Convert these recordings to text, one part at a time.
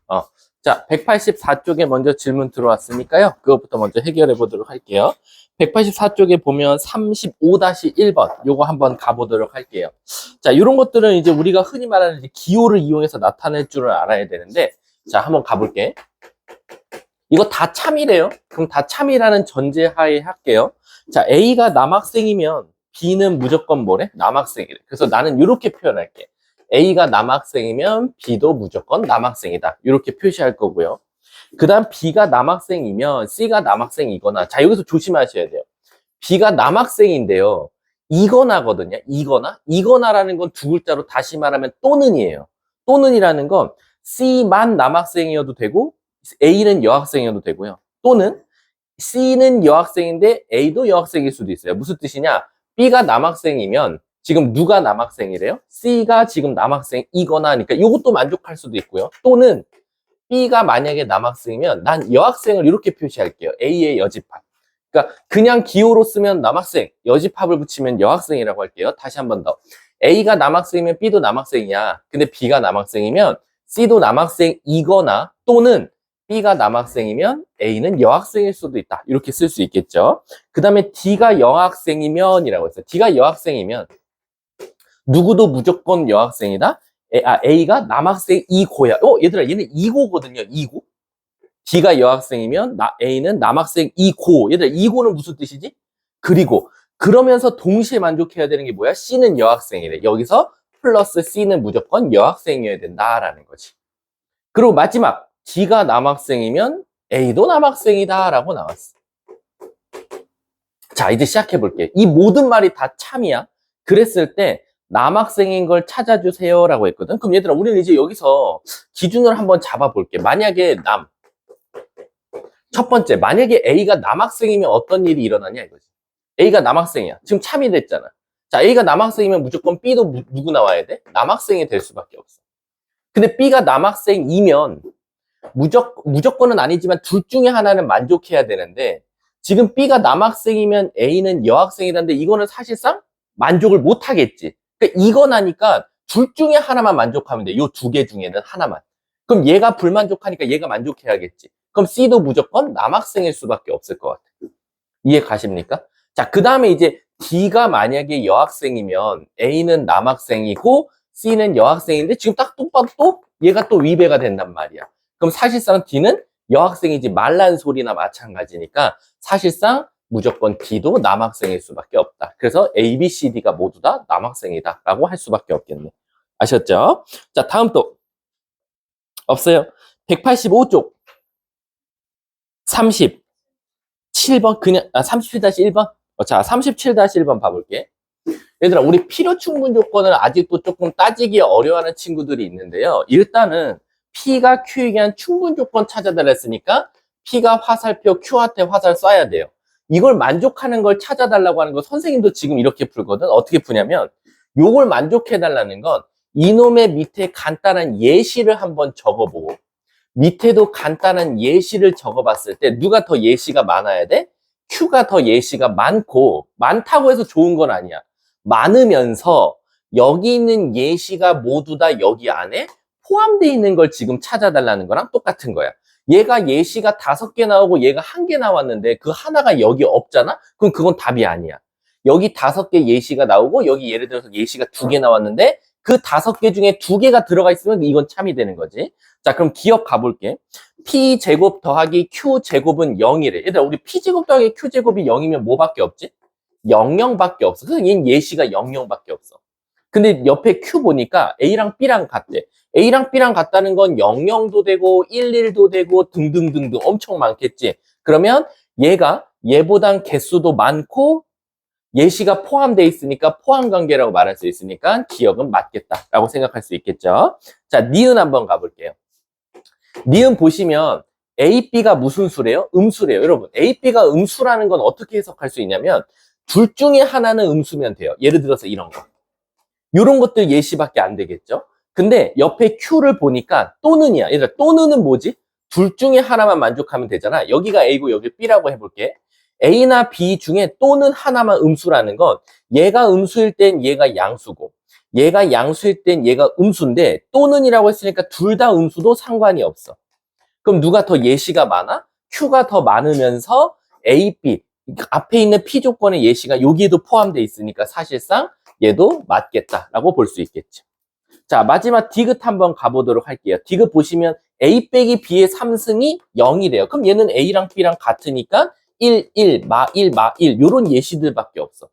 어. 자, 184쪽에 먼저 질문 들어왔으니까요. 그것부터 먼저 해결해 보도록 할게요. 184쪽에 보면 35-1번 요거 한번 가보도록 할게요. 자, 이런 것들은 이제 우리가 흔히 말하는 이제 기호를 이용해서 나타낼 줄을 알아야 되는데, 자, 한번 가볼게. 이거 다 참이래요. 그럼 다 참이라는 전제하에 할게요. 자, A가 남학생이면 B는 무조건 뭐래? 남학생이래. 그래서 나는 이렇게 표현할게. A가 남학생이면 B도 무조건 남학생이다. 이렇게 표시할 거고요. 그 다음 B가 남학생이면 C가 남학생이거나, 자, 여기서 조심하셔야 돼요. B가 남학생인데요. 이거나거든요. 이거나라는 건 두 글자로 다시 말하면 또는이에요. 또는이라는 건 C만 남학생이어도 되고 A는 여학생이어도 되고요. 또는 C는 여학생인데 A도 여학생일 수도 있어요. 무슨 뜻이냐? B가 남학생이면 지금 누가 남학생이래요? C가 지금 남학생이거나 하니까 이것도 만족할 수도 있고요. 또는 B가 만약에 남학생이면 난 여학생을 이렇게 표시할게요. A의 여집합. 그러니까 그냥 기호로 쓰면 남학생, 여집합을 붙이면 여학생이라고 할게요. 다시 한 번 더. A가 남학생이면 B도 남학생이야. 근데 B가 남학생이면 C도 남학생이거나 또는 B가 남학생이면 A는 여학생일 수도 있다. 이렇게 쓸 수 있겠죠. 그 다음에 D가 여학생이면이라고 했어요. D가 여학생이면 누구도 무조건 여학생이다. A가 남학생이고야. 얘들아, 얘는 이고거든요. 이고. D가 여학생이면 A는 남학생이고. 얘들아, 이고는 무슨 뜻이지? 그리고. 그러면서 동시에 만족해야 되는 게 뭐야? C는 여학생이래. 여기서 플러스 C는 무조건 여학생이어야 된다라는 거지. 그리고 마지막. D가 남학생이면 A도 남학생이다 라고 나왔어. 자, 이제 시작해 볼게. 이 모든 말이 다 참이야. 그랬을 때 남학생인 걸 찾아주세요 라고 했거든. 그럼 얘들아, 우리는 이제 여기서 기준을 한번 잡아볼게. 만약에 첫 번째, 만약에 A가 남학생이면 어떤 일이 일어나냐 이거지. A가 남학생이야. 지금 참이 됐잖아. 자, A가 남학생이면 무조건 B도 누구 나와야 돼? 남학생이 될 수밖에 없어. 근데 B가 남학생이면 무조건은 아니지만 둘 중에 하나는 만족해야 되는데, 지금 B가 남학생이면 A는 여학생이라는데 이거는 사실상 만족을 못 하겠지. 그러니까 이거나니까 둘 중에 하나만 만족하면 돼. 요 두 개 중에는 하나만. 그럼 얘가 불만족하니까 얘가 만족해야겠지. 그럼 C도 무조건 남학생일 수밖에 없을 것 같아. 이해 가십니까? 자, 그 다음에 이제 D가 만약에 여학생이면 A는 남학생이고 C는 여학생인데 지금 딱 똑바로 또 얘가 또 위배가 된단 말이야. 그럼 사실상 D는 여학생이지 말란 소리나 마찬가지니까 사실상 무조건 D도 남학생일 수밖에 없다. 그래서 A, B, C, D가 모두 다 남학생이다 라고 할 수밖에 없겠네. 아셨죠? 자, 다음 또 없어요. 185쪽 37번 그냥 37-1번 자, 37-1번 봐볼게. 얘들아, 우리 필요 충분 조건을 아직도 조금 따지기 어려워하는 친구들이 있는데요. 일단은 P가 Q에게 한 충분 조건 찾아달라 했으니까 P가 화살표, Q한테 화살 쏴야 돼요. 이걸 만족하는 걸 찾아달라고 하는 거 선생님도 지금 이렇게 풀거든. 어떻게 푸냐면 요걸 만족해달라는 건 이놈의 밑에 간단한 예시를 한번 적어보고 밑에도 간단한 예시를 적어봤을 때 누가 더 예시가 많아야 돼? Q가 더 예시가 많고 많다고 해서 좋은 건 아니야. 많으면서 여기 있는 예시가 모두 다 여기 안에 포함되어 있는 걸 지금 찾아달라는 거랑 똑같은 거야. 얘가 예시가 5개 나오고 얘가 1개 나왔는데 그 하나가 여기 없잖아? 그럼 그건 답이 아니야. 여기 5개 예시가 나오고 여기 예를 들어서 예시가 2개 나왔는데 그 5개 중에 2개가 들어가 있으면 이건 참이 되는 거지. 자, 그럼 기억 가볼게. P제곱 더하기 Q제곱은 0이래. 얘들아, 우리 P제곱 더하기 Q제곱이 0이면 뭐밖에 없지? 00밖에 없어. 그래서 얘는 예시가 00밖에 없어. 근데 옆에 Q 보니까 A랑 B랑 같대. A랑 B랑 같다는 건 00도 되고 11도 되고 등등등등 엄청 많겠지. 그러면 얘보단 개수도 많고 예시가 포함되어 있으니까 포함관계라고 말할 수 있으니까 기억은 맞겠다라고 생각할 수 있겠죠. 자, 니은 한번 가볼게요. 니은 보시면 A, B가 무슨 수래요? 음수래요. 여러분, A, B가 음수라는 건 어떻게 해석할 수 있냐면 둘 중에 하나는 음수면 돼요. 예를 들어서 이런 거. 이런 것들 예시밖에 안 되겠죠. 근데 옆에 Q를 보니까 또는이야. 얘들아, 또는은 뭐지? 둘 중에 하나만 만족하면 되잖아. 여기가 A고 여기 B라고 해볼게. A나 B 중에 또는 하나만 음수라는 건 얘가 음수일 땐 얘가 양수고 얘가 양수일 땐 얘가 음수인데 또는이라고 했으니까 둘 다 음수도 상관이 없어. 그럼 누가 더 예시가 많아? Q가 더 많으면서 A, B 앞에 있는 P 조건의 예시가 여기에도 포함되어 있으니까 사실상 얘도 맞겠다라고 볼 수 있겠죠. 자, 마지막 디귿 한번 가보도록 할게요. 디귿 보시면 A 빼기 B의 3승이 0이래요. 그럼 얘는 A랑 B랑 같으니까 1, 1, 마 1, 마 1 요런 예시들밖에 없어.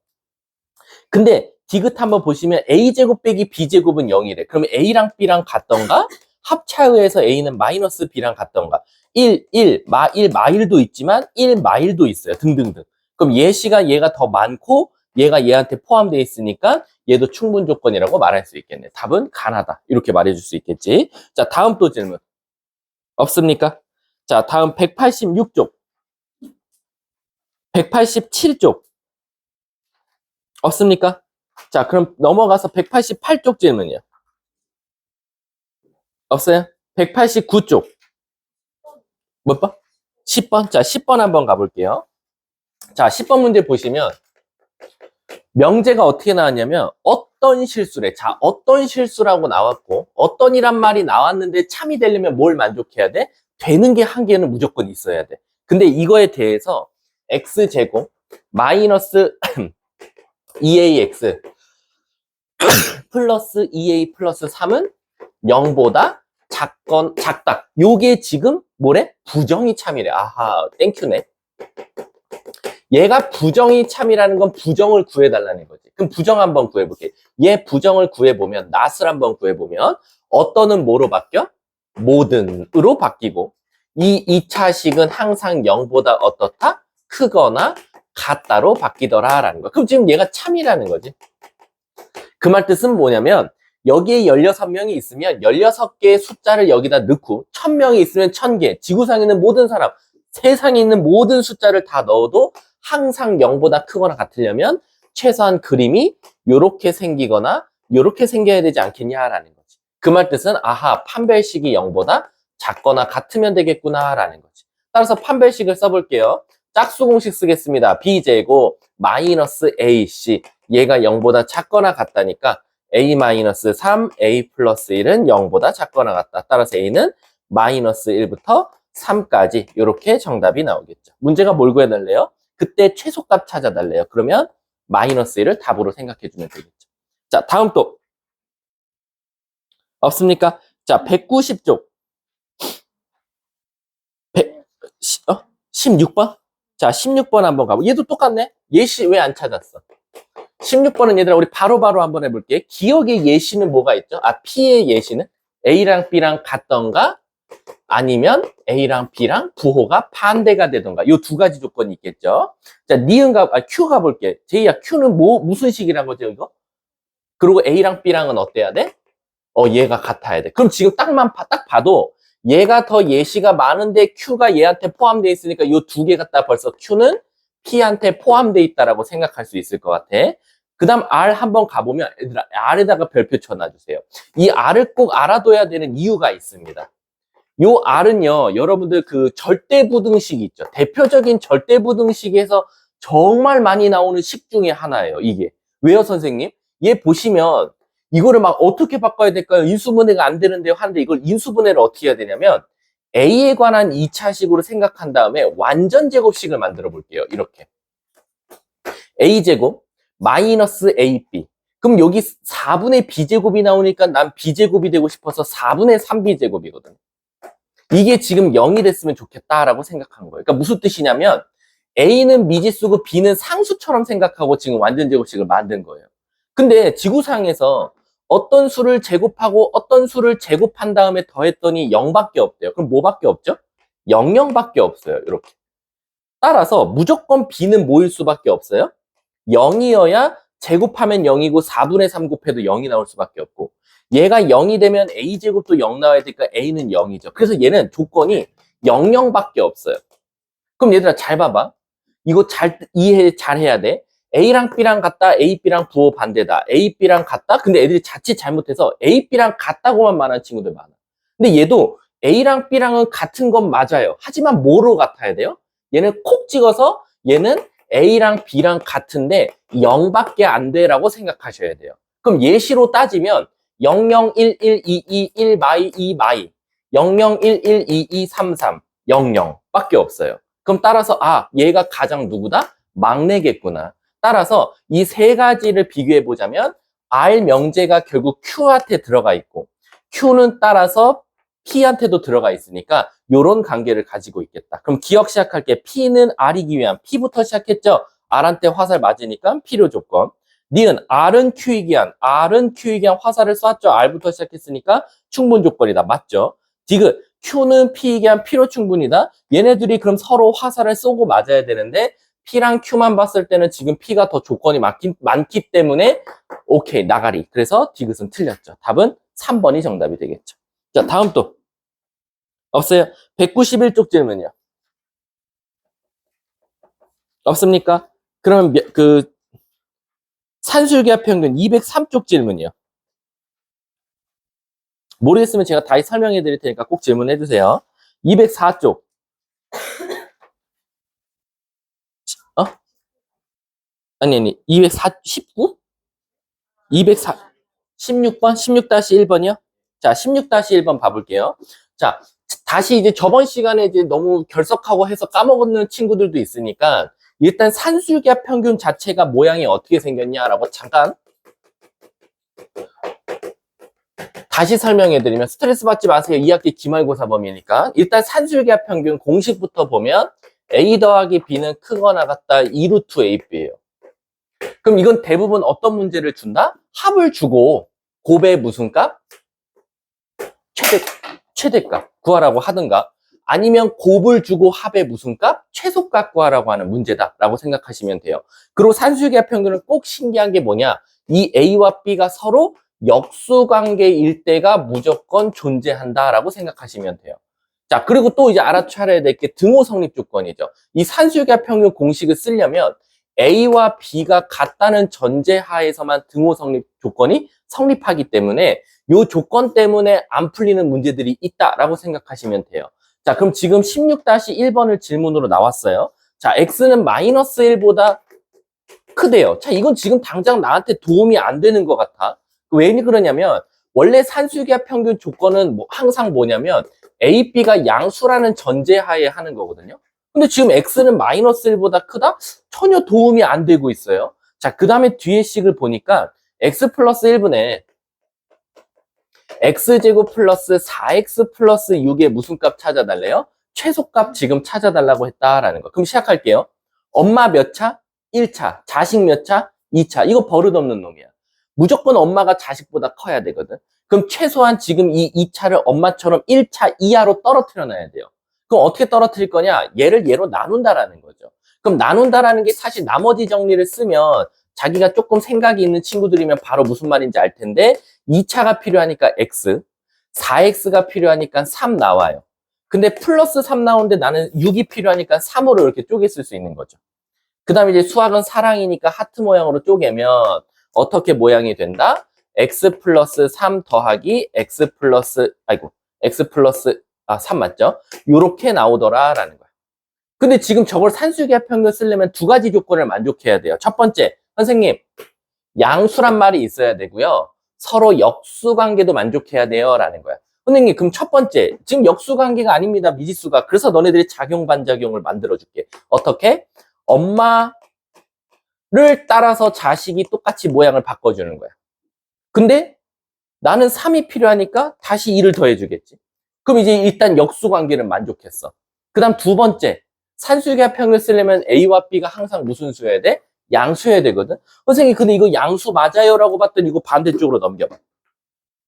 근데 디귿 한번 보시면 A제곱 빼기 B제곱은 0이래. 그러면 A랑 B랑 같던가 합차의해서 A는 마이너스 B랑 같던가 1, 1, 마 1, 마 1도 있지만 1, 마 1도 있어요. 등등등. 그럼 예시가 얘가 더 많고 얘가 얘한테 포함되어 있으니까 얘도 충분 조건이라고 말할 수 있겠네. 답은 가나다. 이렇게 말해줄 수 있겠지. 자, 다음 또 질문. 없습니까? 자, 다음 186쪽. 187쪽. 없습니까? 자, 그럼 넘어가서 188쪽 질문이요. 없어요? 189쪽. 몇 번? 10번? 자, 10번 한번 가볼게요. 자, 10번 문제 보시면 명제가 어떻게 나왔냐면 어떤 실수래. 자, 어떤 실수라고 나왔고 어떤이란 말이 나왔는데 참이 되려면 뭘 만족해야 돼? 되는 게 한 개는 무조건 있어야 돼. 근데 이거에 대해서 x제곱 마이너스 2ax 플러스 2a 플러스 3은 0보다 작다. 요게 지금 뭐래? 부정이 참이래. 아하, 땡큐네. 얘가 부정이 참이라는 건 부정을 구해달라는 거지. 그럼 부정 한번 구해볼게. 얘 부정을 구해보면, 낫을 한번 구해보면 어떤은 뭐로 바뀌어? 모든으로 바뀌고 이 2차식은 항상 0보다 어떻다? 크거나 같다로 바뀌더라 라는 거야. 그럼 지금 얘가 참이라는 거지. 그 말 뜻은 뭐냐면 여기에 16명이 있으면 16개의 숫자를 여기다 넣고 1000명이 있으면 1000개, 지구상에 있는 모든 사람, 세상에 있는 모든 숫자를 다 넣어도 항상 0보다 크거나 같으려면 최소한 그림이 요렇게 생기거나 요렇게 생겨야 되지 않겠냐라는 거지. 그 말 뜻은 아하, 판별식이 0보다 작거나 같으면 되겠구나라는 거지. 따라서 판별식을 써볼게요. 짝수 공식 쓰겠습니다. b제곱 마이너스 ac 얘가 0보다 작거나 같다니까 a-3, a 플러스 1은 0보다 작거나 같다. 따라서 a는 마이너스 1부터 3까지 이렇게 정답이 나오겠죠. 문제가 뭘 구해달래요? 그때 최소값 찾아달래요. 그러면 마이너스 1을 답으로 생각해주면 되겠죠. 자, 다음 또 없습니까? 자, 190쪽 16번? 자, 16번 한번 가보. 얘도 똑같네. 예시 왜 안 찾았어? 16번은 얘들아 우리 바로바로 한번 해볼게. 기억의 예시는 뭐가 있죠? 아, P의 예시는 A랑 B랑 같던가 아니면 A랑 B랑 부호가 반대가 되던가 요 두 가지 조건이 있겠죠. 자, Q 가볼게. 제이야, Q는 무슨 식이란 거죠, 이거? 그리고 A랑 B랑은 어때야 돼? 얘가 같아야 돼. 그럼 지금 딱 봐도 얘가 더 예시가 많은데 Q가 얘한테 포함되어 있으니까 요 두 개 갖다 벌써 Q는 P한테 포함되어 있다라고 생각할 수 있을 것 같아. 그 다음 R 한번 가보면 얘들아 R에다가 별표 쳐놔주세요. 이 R을 꼭 알아둬야 되는 이유가 있습니다. 요 R은요, 여러분들 그 절대부등식 있죠. 대표적인 절대부등식에서 정말 많이 나오는 식 중에 하나예요, 이게. 왜요, 선생님? 얘 보시면 이거를 막 어떻게 바꿔야 될까요? 인수분해가 안 되는데요 하는데 이걸 인수분해를 어떻게 해야 되냐면 A에 관한 2차식으로 생각한 다음에 완전 제곱식을 만들어 볼게요. 이렇게. A제곱 마이너스 AB. 그럼 여기 4분의 B제곱이 나오니까 난 B제곱이 되고 싶어서 4분의 3B제곱이거든. 이게 지금 0이 됐으면 좋겠다라고 생각한 거예요. 그러니까 무슨 뜻이냐면 A는 미지수고 B는 상수처럼 생각하고 지금 완전 제곱식을 만든 거예요. 근데 지구상에서 어떤 수를 제곱하고 어떤 수를 제곱한 다음에 더했더니 0밖에 없대요. 그럼 뭐밖에 없죠? 00밖에 없어요. 이렇게. 따라서 무조건 B는 뭐일 수밖에 없어요? 0이어야 제곱하면 0이고 4분의 3 곱해도 0이 나올 수밖에 없고 얘가 0이 되면 A제곱도 0 나와야 되니까 A는 0이죠. 그래서 얘는 조건이 00밖에 없어요. 그럼 얘들아 잘 봐봐. 이거 잘 해야 돼. A랑 B랑 같다, A, B랑 부호 반대다. A, B랑 같다? 근데 애들이 자칫 잘못해서 A, B랑 같다고만 말하는 친구들 많아. 근데 얘도 A랑 B랑은 같은 건 맞아요. 하지만 뭐로 같아야 돼요? 얘는 콕 찍어서 얘는 A랑 B랑 같은데 0밖에 안 돼라고 생각하셔야 돼요. 그럼 예시로 따지면 001122 1마이 2마이 001122 33 00 밖에 없어요. 그럼 따라서 얘가 가장 누구다? 막내겠구나. 따라서 이 세 가지를 비교해 보자면 R 명제가 결국 Q한테 들어가 있고 Q는 따라서 P한테도 들어가 있으니까 이런 관계를 가지고 있겠다. 그럼 기억 시작할게. P는 R이기 위한 P부터 시작했죠. R한테 화살 맞으니까 필요 조건. 니은 R은 Q이기 위한 화살을 쐈죠. R부터 시작했으니까 충분 조건이다. 맞죠? 디귿 Q는 P이기 위한 필요 충분이다. 얘네들이 그럼 서로 화살을 쏘고 맞아야 되는데 P랑 Q만 봤을 때는 지금 P가 더 조건이 많기 때문에 오케이 나가리. 그래서 디귿은 틀렸죠. 답은 3번이 정답이 되겠죠. 자, 다음 또 없어요? 191쪽 질문이요. 없습니까? 그러면 산술기압 평균 203쪽 질문이요. 모르겠으면 제가 다시 설명해 드릴 테니까 꼭 질문해 주세요. 204쪽. 어? 아니. 204, 19? 204, 16번? 16-1번이요? 자, 16-1번 봐볼게요. 자, 다시 이제 저번 시간에 이제 너무 결석하고 해서 까먹는 친구들도 있으니까 일단 산술기압 평균 자체가 모양이 어떻게 생겼냐라고 잠깐 다시 설명해드리면 스트레스 받지 마세요. 2학기 기말고사 범위니까. 일단 산술기압 평균 공식부터 보면 A 더하기 B는 크거나 같다 2루트 AB예요. 그럼 이건 대부분 어떤 문제를 준다? 합을 주고 곱의 무슨 값? 최대값 구하라고 하든가 아니면 곱을 주고 합의 무슨 값? 최소값 구하라고 하는 문제다라고 생각하시면 돼요. 그리고 산술기압 평균은 꼭 신기한 게 뭐냐? 이 A와 B가 서로 역수관계일 때가 무조건 존재한다라고 생각하시면 돼요. 자, 그리고 또 이제 알아차려야 될 게 등호 성립 조건이죠. 이 산술기압 평균 공식을 쓰려면 A와 B가 같다는 전제하에서만 등호 성립 조건이 성립하기 때문에 이 조건 때문에 안 풀리는 문제들이 있다라고 생각하시면 돼요. 자, 그럼 지금 16-1번을 질문으로 나왔어요. 자, X는 마이너스 1보다 크대요. 자, 이건 지금 당장 나한테 도움이 안 되는 것 같아. 왜 그러냐면 원래 산술기압 평균 조건은 항상 뭐냐면 A, B가 양수라는 전제하에 하는 거거든요. 근데 지금 X는 마이너스 1보다 크다? 전혀 도움이 안 되고 있어요. 자, 그 다음에 뒤에 식을 보니까 X 플러스 1분의 X제곱 플러스 4X 플러스 6의 무슨 값 찾아달래요? 최소값 지금 찾아달라고 했다라는 거. 그럼 시작할게요. 엄마 몇 차? 1차. 자식 몇 차? 2차. 이거 버릇없는 놈이야. 무조건 엄마가 자식보다 커야 되거든. 그럼 최소한 지금 이 2차를 엄마처럼 1차 이하로 떨어뜨려 놔야 돼요. 그럼 어떻게 떨어뜨릴 거냐? 얘를 얘로 나눈다라는 거죠. 그럼 나눈다라는 게 사실 나머지 정리를 쓰면 자기가 조금 생각이 있는 친구들이면 바로 무슨 말인지 알 텐데 2차가 필요하니까 X, 4X가 필요하니까 3 나와요. 근데 플러스 3 나오는데 나는 6이 필요하니까 3으로 이렇게 쪼개 쓸 수 있는 거죠. 그 다음에 이제 수학은 사랑이니까 하트 모양으로 쪼개면 어떻게 모양이 된다? X 플러스 3 더하기 X 플러스, X 플러스, 3 맞죠? 요렇게 나오더라라는 거야. 근데 지금 저걸 산술기압 평균 쓰려면 두 가지 조건을 만족해야 돼요. 첫 번째, 선생님, 양수란 말이 있어야 되고요. 서로 역수관계도 만족해야 돼요. 라는 거야. 선생님, 그럼 첫 번째, 지금 역수관계가 아닙니다. 미지수가. 그래서 너네들이 작용, 반작용을 만들어줄게. 어떻게? 엄마를 따라서 자식이 똑같이 모양을 바꿔주는 거야. 근데 나는 3이 필요하니까 다시 2를 더해주겠지. 그럼 이제 일단 역수관계를 만족했어. 그 다음 두 번째, 산술기압 평균을 쓰려면 A와 B가 항상 무슨 수여야 돼? 양수여야 되거든. 선생님, 근데 이거 양수 맞아요? 라고 봤더니 이거 반대쪽으로 넘겨봐.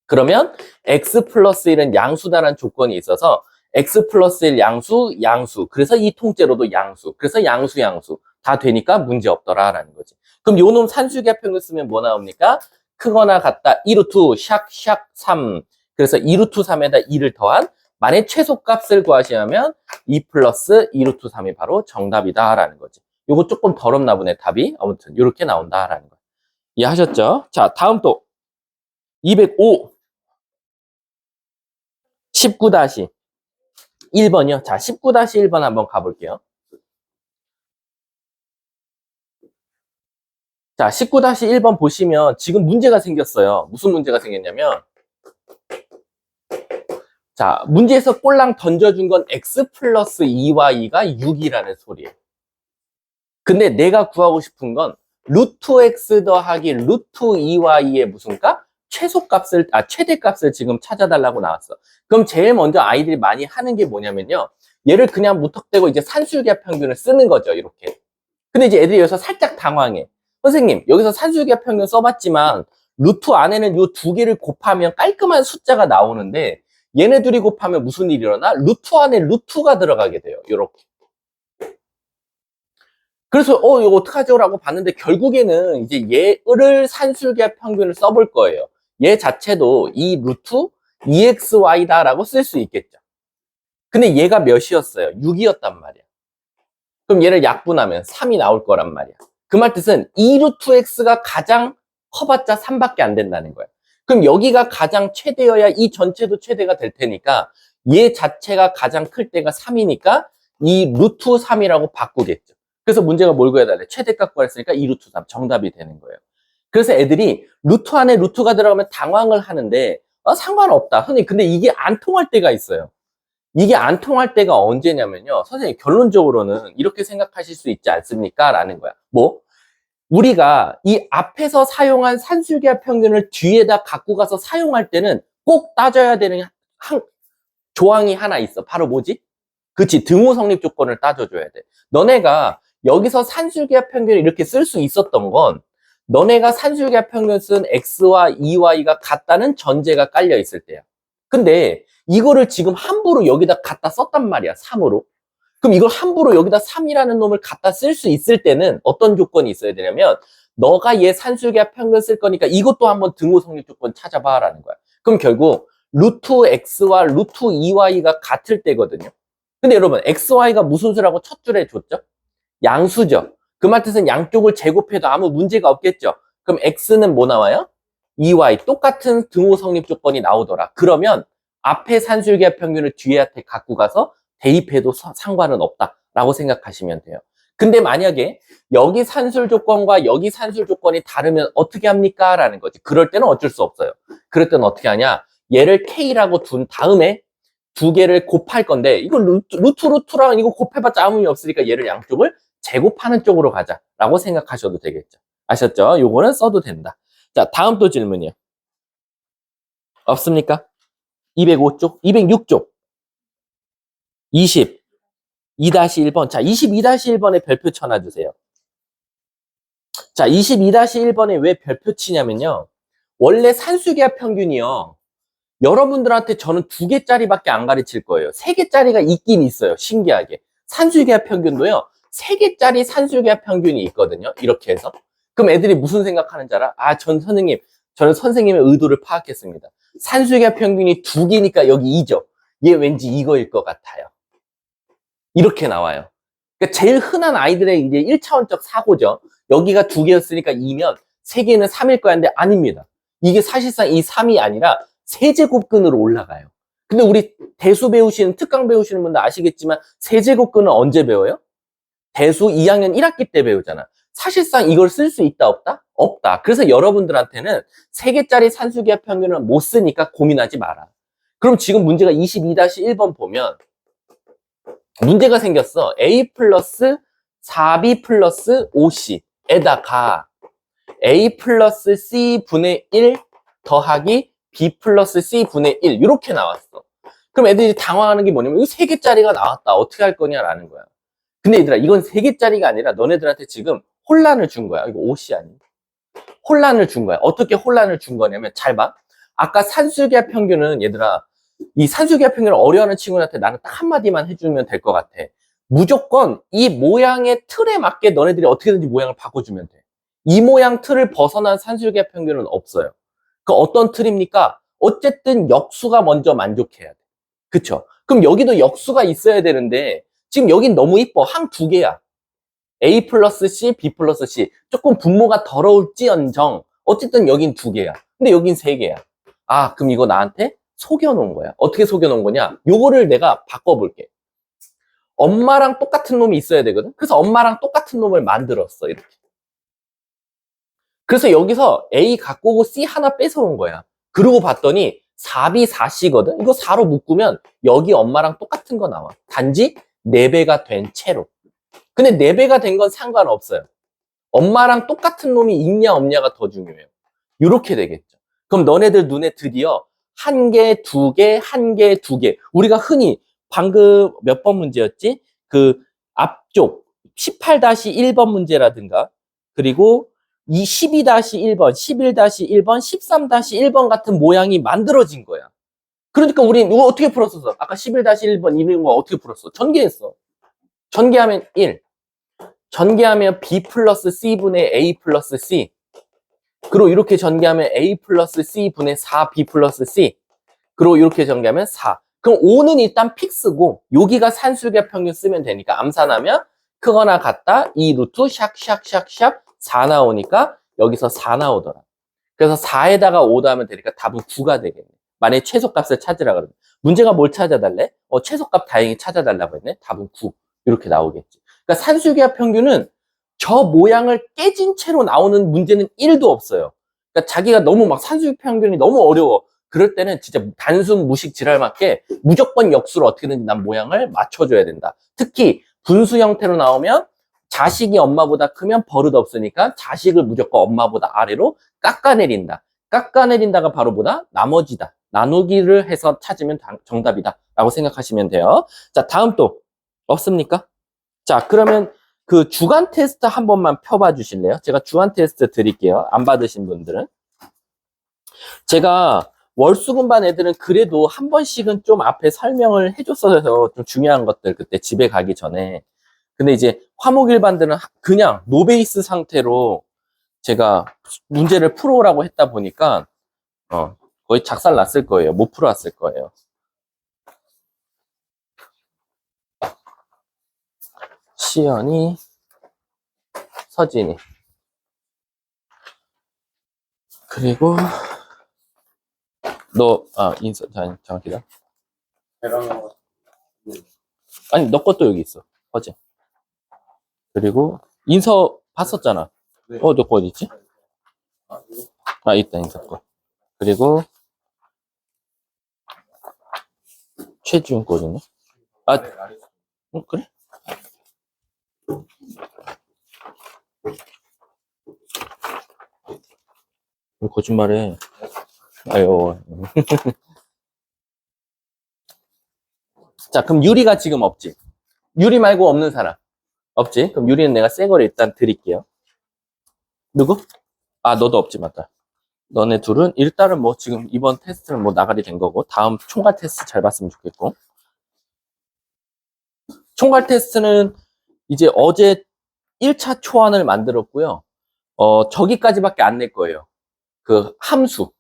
그러면 X 플러스 1은 양수다라는 조건이 있어서 X 플러스 1 양수, 양수. 그래서 이 통째로도 양수. 그래서 양수, 양수. 다 되니까 문제 없더라라는 거지. 그럼 요 놈 산술기압 평균 쓰면 뭐 나옵니까? 크거나 같다. 2루트, 샥, 3. 그래서 2루트 3에다 2를 더한 만약 최소값을 구하시면 2 플러스 2루트 3이 바로 정답이다라는 거지. 요거 조금 더럽나 보네, 답이. 아무튼 이렇게 나온다라는 거. 이해하셨죠? 자, 다음 또 205. 19-1번이요. 자, 19-1번 한번 가볼게요. 자, 19-1번 보시면 지금 문제가 생겼어요. 무슨 문제가 생겼냐면, 자, 문제에서 꼴랑 던져준 건 x 플러스 2y가 6이라는 소리예요. 근데 내가 구하고 싶은 건 루트 x 더하기 루트 2y의 무슨 값? 최대값을 지금 찾아달라고 나왔어. 그럼 제일 먼저 아이들이 많이 하는 게 뭐냐면요. 얘를 그냥 무턱대고 이제 산술기하 평균을 쓰는 거죠, 이렇게. 근데 이제 애들이 여기서 살짝 당황해. 선생님, 여기서 산술기하 평균 써봤지만 루트 안에는 요 두 개를 곱하면 깔끔한 숫자가 나오는데 얘네 둘이 곱하면 무슨 일이 일어나? 루트 안에 루트가 들어가게 돼요. 요렇게. 그래서 이거 어떡하죠? 라고 봤는데 결국에는 이제 얘를 산술기하 평균을 써볼 거예요. 얘 자체도 이 루트 2xy다 라고 쓸 수 있겠죠. 근데 얘가 몇이었어요? 6이었단 말이야. 그럼 얘를 약분하면 3이 나올 거란 말이야. 그 말 뜻은 2루트 x가 가장 커봤자 3밖에 안 된다는 거야. 그럼 여기가 가장 최대여야 이 전체도 최대가 될 테니까 얘 자체가 가장 클 때가 3이니까 이 루트 3이라고 바꾸겠죠. 그래서 문제가 뭘 구해달래? 최대값 구했으니까 2루트 3 정답이 되는 거예요. 그래서 애들이 루트 안에 루트가 들어가면 당황을 하는데 상관없다. 선생님 근데 이게 안 통할 때가 있어요. 이게 안 통할 때가 언제냐면요. 선생님 결론적으로는 이렇게 생각하실 수 있지 않습니까? 라는 거야. 뭐? 우리가 이 앞에서 사용한 산술기하 평균을 뒤에다 갖고 가서 사용할 때는 꼭 따져야 되는 조항이 하나 있어. 바로 뭐지? 그치, 등호 성립 조건을 따져줘야 돼. 너네가 여기서 산술기하 평균을 이렇게 쓸 수 있었던 건 너네가 산술기하 평균 쓴 x와 2y가 같다는 전제가 깔려 있을 때야. 근데 이거를 지금 함부로 여기다 갖다 썼단 말이야, 3으로. 그럼 이걸 함부로 여기다 3이라는 놈을 갖다 쓸 수 있을 때는 어떤 조건이 있어야 되냐면 너가 얘 산술기하 평균 쓸 거니까 이것도 한번 등호 성립 조건 찾아봐라는 거야. 그럼 결국 루트 x와 루트 2y가 같을 때거든요. 근데 여러분 xy가 무슨 수라고 첫 줄에 줬죠? 양수죠. 그 말 뜻은 양쪽을 제곱해도 아무 문제가 없겠죠. 그럼 x는 뭐 나와요? 2y 똑같은 등호 성립 조건이 나오더라. 그러면 앞에 산술기하 평균을 뒤에한테 갖고 가서 대입해도 상관은 없다라고 생각하시면 돼요. 근데 만약에 여기 산술 조건과 여기 산술 조건이 다르면 어떻게 합니까? 라는 거지. 그럴 때는 어쩔 수 없어요. 그럴 때는 어떻게 하냐? 얘를 k라고 둔 다음에 두 개를 곱할 건데 이거 루트랑 이거 곱해봤자 아무 의미 없으니까 얘를 양쪽을 제곱하는 쪽으로 가자라고 생각하셔도 되겠죠. 아셨죠? 요거는 써도 된다. 자, 다음 또 질문이요. 없습니까? 205쪽, 206쪽, 20, 2-1번. 자, 22-1번에 별표 쳐놔주세요. 자, 22-1번에 왜 별표 치냐면요. 원래 산술기하 평균이요. 여러분들한테 저는 2개짜리밖에 안 가르칠 거예요. 3개짜리가 있긴 있어요. 신기하게. 산술기하 평균도요. 3개짜리 산술기하 평균이 있거든요. 이렇게 해서. 그럼 애들이 무슨 생각하는지 알아? 저는 선생님의 의도를 파악했습니다. 산술기하 평균이 2개니까 여기 2죠. 얘 왠지 이거일 것 같아요. 이렇게 나와요. 그러니까 제일 흔한 아이들의 이제 1차원적 사고죠. 여기가 2개였으니까 2면 3개는 3일 거야 하는데 아닙니다. 이게 사실상 이 3이 아니라 세제곱근으로 올라가요. 근데 우리 대수 배우시는, 특강 배우시는 분들 아시겠지만 세제곱근은 언제 배워요? 대수 2학년 1학기 때 배우잖아. 사실상 이걸 쓸 수 있다 없다? 없다. 그래서 여러분들한테는 3개짜리 산술기하 평균을 못 쓰니까 고민하지 마라. 그럼 지금 문제가 22-1번 보면 문제가 생겼어. A 플러스 4B 플러스 5C에다가 A 플러스 C 분의 1 더하기 B 플러스 C 분의 1 이렇게 나왔어. 그럼 애들이 당황하는 게 뭐냐면 이거 3개짜리가 나왔다. 어떻게 할 거냐라는 거야. 근데 얘들아 이건 3개짜리가 아니라 너네들한테 지금 혼란을 준 거야. 이거 5C 아니야. 혼란을 준 거야. 어떻게 혼란을 준 거냐면 잘 봐. 아까 산술기하 평균은 얘들아 이 산술기하 평균을 어려워하는 친구한테 나는 딱 한마디만 해주면 될 것 같아. 무조건 이 모양의 틀에 맞게 너네들이 어떻게든지 모양을 바꿔주면 돼. 이 모양 틀을 벗어난 산술기하 평균은 없어요. 그 어떤 틀입니까? 어쨌든 역수가 먼저 만족해야 돼. 그쵸? 그럼 여기도 역수가 있어야 되는데 지금 여긴 너무 이뻐. 항 2개야. A 플러스 C, B 플러스 C. 조금 분모가 더러울지언정 어쨌든 여긴 2개야. 근데 여긴 3개야. 아, 그럼 이거 나한테 속여놓은 거야. 어떻게 속여놓은 거냐? 요거를 내가 바꿔볼게. 엄마랑 똑같은 놈이 있어야 되거든? 그래서 엄마랑 똑같은 놈을 만들었어. 이렇게. 그래서 여기서 A 갖고 오고 C 하나 뺏어온 거야. 그러고 봤더니 4B 4C거든. 이거 4로 묶으면 여기 엄마랑 똑같은 거 나와. 단지 4배가 된 채로. 근데 4배가 된 건 상관없어요. 엄마랑 똑같은 놈이 있냐 없냐가 더 중요해요. 이렇게 되겠죠. 그럼 너네들 눈에 드디어 한 개, 두 개, 한 개, 두 개. 우리가 흔히 방금 몇 번 문제였지? 그 앞쪽 18-1번 문제라든가 그리고 이 12-1번, 11-1번, 13-1번 같은 모양이 만들어진 거야. 그러니까 우린 이거 어떻게 풀었었어? 아까 11-1번 이런 거 어떻게 풀었어? 전개했어. 전개하면 1. 전개하면 B 플러스 C분의 A 플러스 C. 그리고 이렇게 전개하면 A 플러스 C분의 4B 플러스 C. 그리고 이렇게 전개하면 4. 그럼 5는 일단 픽스고 여기가 산술계 평균 쓰면 되니까 암산하면 크거나 같다 2 루트 샥샥샥샥 4 나오니까 여기서 4 나오더라. 그래서 4에다가 5 더하면 되니까 답은 9가 되겠네. 만약에 최소값을 찾으라 그러면 문제가 뭘 찾아달래? 최소값 다행히 찾아달라고 했네. 답은 9 이렇게 나오겠지. 그러니까 산술계합 평균은 저 모양을 깨진 채로 나오는 문제는 1도 없어요. 그러니까 자기가 너무 막 산술계 평균이 너무 어려워. 그럴 때는 진짜 단순 무식 지랄 맞게 무조건 역수로 어떻게든지 난 모양을 맞춰줘야 된다. 특히 분수 형태로 나오면 자식이 엄마보다 크면 버릇 없으니까 자식을 무조건 엄마보다 아래로 깎아내린다. 깎아내린다가 바로 뭐다? 나머지다. 나누기를 해서 찾으면 정답이다. 라고 생각하시면 돼요. 자, 다음 또 없습니까? 자, 그러면 그 주간 테스트 한 번만 펴봐 주실래요? 제가 주간 테스트 드릴게요. 안 받으신 분들은. 제가 월수금반 애들은 그래도 한 번씩은 좀 앞에 설명을 해줬어서 좀 중요한 것들 그때 집에 가기 전에. 근데 이제 화목일반들은 그냥 노베이스 상태로 제가 문제를 풀어오라고 했다 보니까 거의 작살 났을 거예요. 못 풀어왔을 거예요. 시연이, 서진이. 그리고 인서, 잠깐 기다려. 아니, 너 것도 여기 있어. 어제. 그리고 인서 봤었잖아. 너 거 어디 있지? 있다, 인서 거. 그리고 최지훈 거있네. 그래? 왜 거짓말해? 아유. 자, 그럼 유리가 지금 없지? 유리 말고 없는 사람. 없지? 그럼 유리는 내가 새 거를 일단 드릴게요. 누구? 너도 없지, 맞다. 너네 둘은 일단은 뭐 지금 이번 테스트는 뭐 나가리 된 거고, 다음 총괄 테스트 잘 봤으면 좋겠고. 총괄 테스트는 이제 어제 1차 초안을 만들었고요. 저기까지밖에 안 낼 거예요. 그 함수.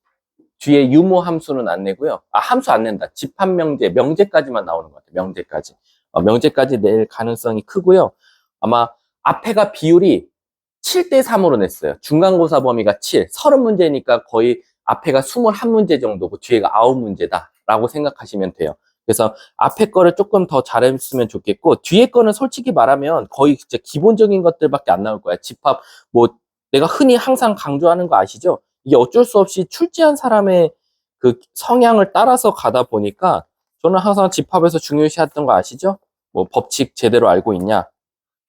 뒤에 유무 함수는 안 내고요. 함수 안 낸다. 집합명제, 명제까지만 나오는 것 같아요. 명제까지. 명제까지 낼 가능성이 크고요. 아마 앞에가 비율이 7대3으로 냈어요. 중간고사 범위가 7. 30문제니까 거의 앞에가 21문제 정도고 뒤에가 9문제다. 라고 생각하시면 돼요. 그래서 앞에 거를 조금 더 잘했으면 좋겠고 뒤에 거는 솔직히 말하면 거의 진짜 기본적인 것들밖에 안 나올 거야. 집합, 뭐 내가 흔히 항상 강조하는 거 아시죠? 이게 어쩔 수 없이 출제한 사람의 그 성향을 따라서 가다 보니까 저는 항상 집합에서 중요시했던 거 아시죠? 뭐 법칙 제대로 알고 있냐?